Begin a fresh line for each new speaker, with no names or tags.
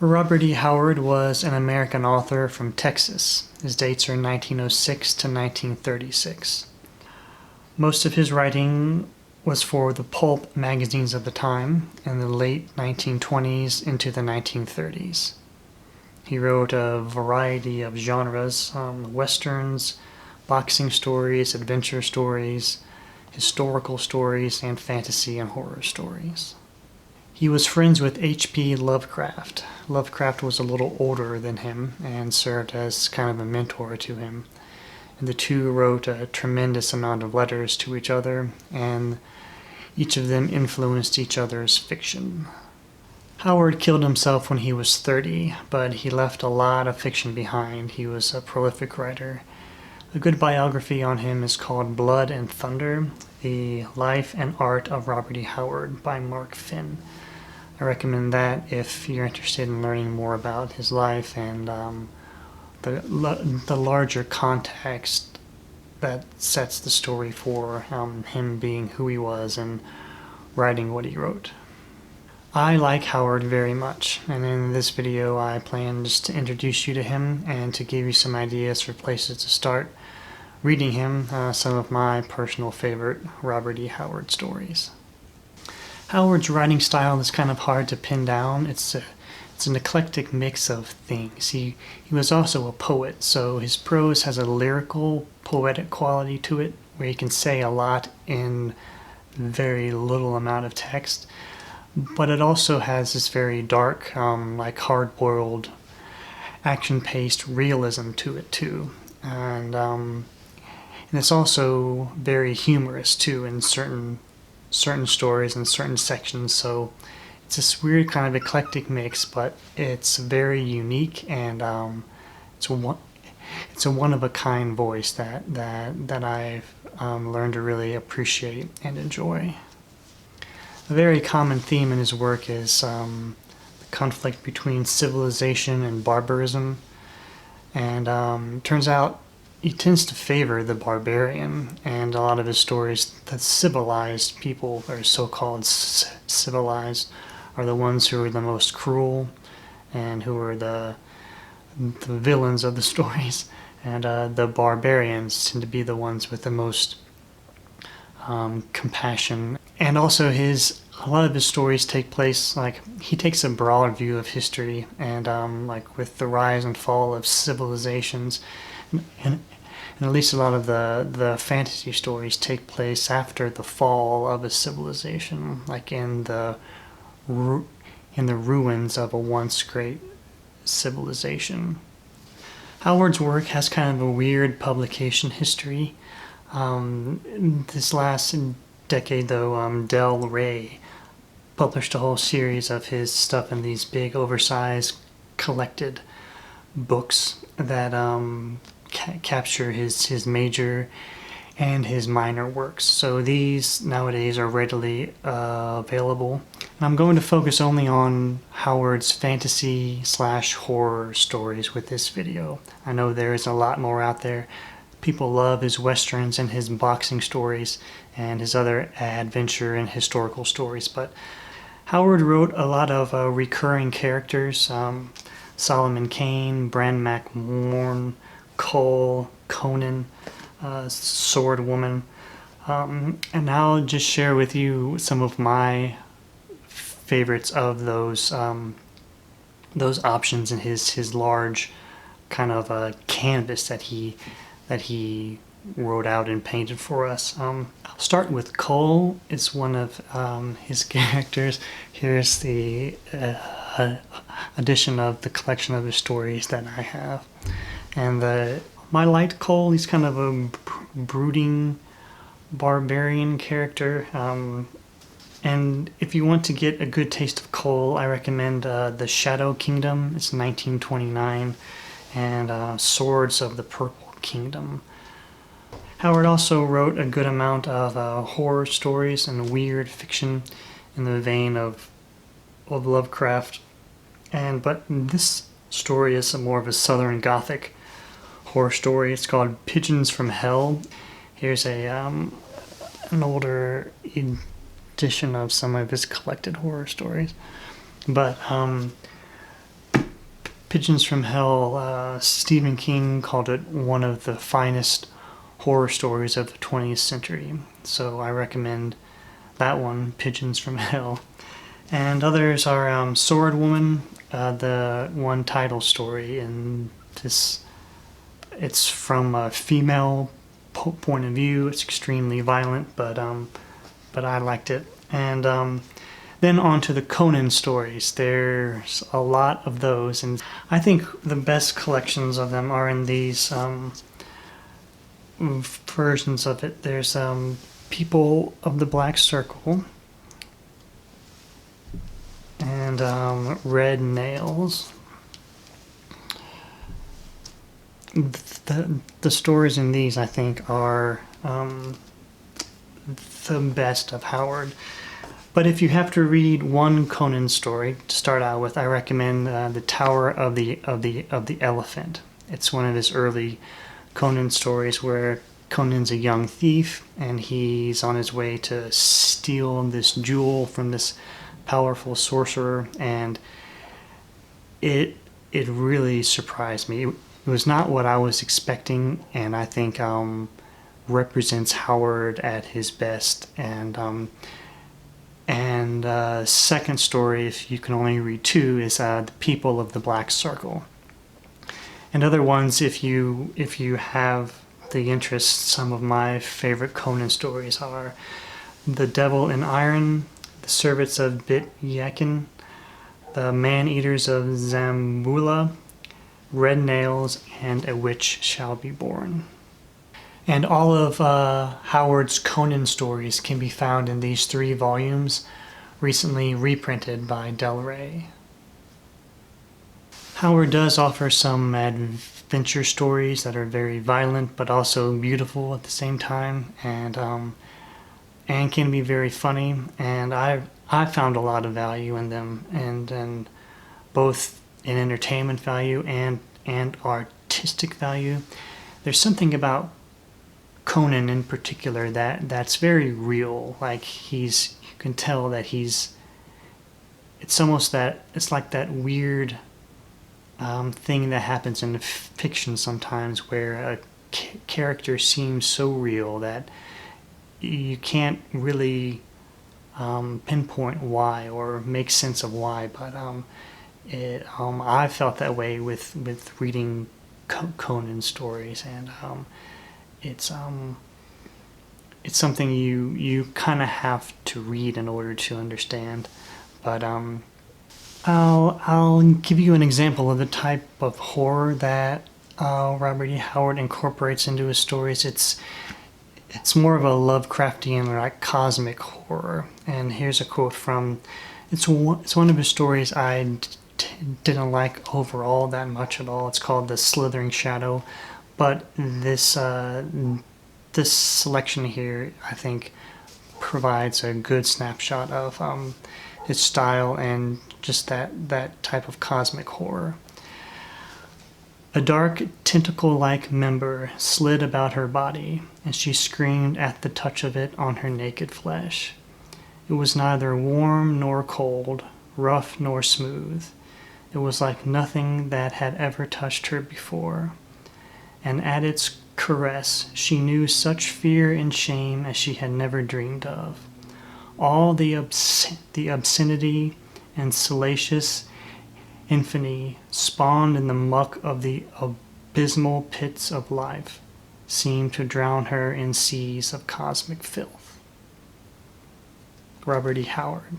Robert E. Howard was an American author from Texas. His dates are 1906 to 1936. Most of his writing was for the pulp magazines of the time in the late 1920s into the 1930s. He wrote a variety of genres, westerns, boxing stories, adventure stories, historical stories, and fantasy and horror stories. He was friends with H.P. Lovecraft. Lovecraft was a little older than him and served as kind of a mentor to him. And the two wrote a tremendous amount of letters to each other, and each of them influenced each other's fiction. Howard killed himself when he was 30, but he left a lot of fiction behind. He was a prolific writer. A good biography on him is called Blood and Thunder, The Life and Art of Robert E. Howard by Mark Finn. I recommend that if you're interested in learning more about his life and the larger context that sets the story for him being who he was and writing what he wrote. I like Howard very much, and in this video I plan just to introduce you to him and to give you some ideas for places to start reading him, some of my personal favorite Robert E. Howard stories. Howard's writing style is kind of hard to pin down. It's an eclectic mix of things. He was also a poet, so his prose has a lyrical, poetic quality to it, where he can say a lot in very little amount of text. But it also has this very dark, like hard-boiled, action-paced realism to it too, and it's also very humorous too in certain stories and certain sections. So it's this weird kind of eclectic mix, but it's very unique, and it's a one-of-a-kind voice that I've learned to really appreciate and enjoy. A very common theme in his work is the conflict between civilization and barbarism, and turns out he tends to favor the barbarian, and a lot of his stories, the civilized people, or so-called civilized, are the ones who are the most cruel and who are the villains of the stories, and the barbarians tend to be the ones with the most compassion. And also a lot of his stories take place, like, he takes a broad view of history, and like with the rise and fall of civilizations, and at least a lot of the fantasy stories take place after the fall of a civilization, like in the ruins of a once great civilization. Howard's work has kind of a weird publication history. This last decade, though, Del Rey published a whole series of his stuff in these big, oversized, collected books that capture his major and his minor works. So these nowadays are readily available. And I'm going to focus only on Howard's fantasy/horror stories with this video. I know there is a lot more out there. People love his westerns and his boxing stories and his other adventure and historical stories, but Howard wrote a lot of recurring characters. Solomon Kane, Bran McMorn, Cole, Conan, Sword Woman, and I'll just share with you some of my favorites of those options in his large kind of canvas that he wrote out and painted for us. I'll start with Cole. It's one of his characters. Here's the edition of the collection of his stories that I have. And my light Cole, he's kind of a brooding barbarian character. And if you want to get a good taste of Cole, I recommend The Shadow Kingdom. It's 1929. And Swords of the Purple Kingdom. Howard also wrote a good amount of horror stories and weird fiction in the vein of Lovecraft. But this story is more of a Southern Gothic horror story. It's called Pigeons from Hell. Here's an older edition of some of his collected horror stories. But Pigeons from Hell, Stephen King called it one of the finest horror stories of the 20th century. So I recommend that one, Pigeons from Hell. And others are Sword Woman, the one title story, and it's from a female point of view. It's extremely violent, but I liked it. And then on to the Conan stories. There's a lot of those, and I think the best collections of them are in these versions of it. There's People of the Black Circle and Red Nails. The stories in these, I think, are the best of Howard. But if you have to read one Conan story to start out with, I recommend The Tower of the Elephant. It's one of his early Conan stories where Conan's a young thief and he's on his way to steal this jewel from this powerful sorcerer, and it really surprised me. It was not what I was expecting, and I think represents Howard at his best. And second story, if you can only read two, is The People of the Black Circle. And other ones, if you have the interest, some of my favorite Conan stories are The Devil in Iron, The Servants of Bit-Yakin, The Man-Eaters of Zamboula, Red Nails, and A Witch Shall Be Born. And all of Howard's Conan stories can be found in these 3 volumes, recently reprinted by Del Rey. Howard does offer some adventure stories that are very violent but also beautiful at the same time, and can be very funny, and I found a lot of value in them, and both in entertainment value and artistic value. There's something about Conan in particular that's very real. Like you can tell that it's like that weird thing that happens in fiction sometimes, where a character seems so real that you can't really pinpoint why or make sense of why. But I felt that way with reading Conan stories, and it's something you kind of have to read in order to understand. But I'll give you an example of the type of horror that Robert E. Howard incorporates into his stories. It's more of a Lovecraftian, like cosmic horror. And here's a quote from it's one of his stories I didn't like overall that much at all. It's called The Slithering Shadow, but this selection here, I think, provides a good snapshot of his style and just that type of cosmic horror. A dark tentacle-like member slid about her body, and she screamed at the touch of it on her naked flesh. It was neither warm nor cold, rough nor smooth. It was like nothing that had ever touched her before. And at its caress she knew such fear and shame as she had never dreamed of. All the obscenity and salacious infamy spawned in the muck of the abysmal pits of life seemed to drown her in seas of cosmic filth. Robert E. Howard.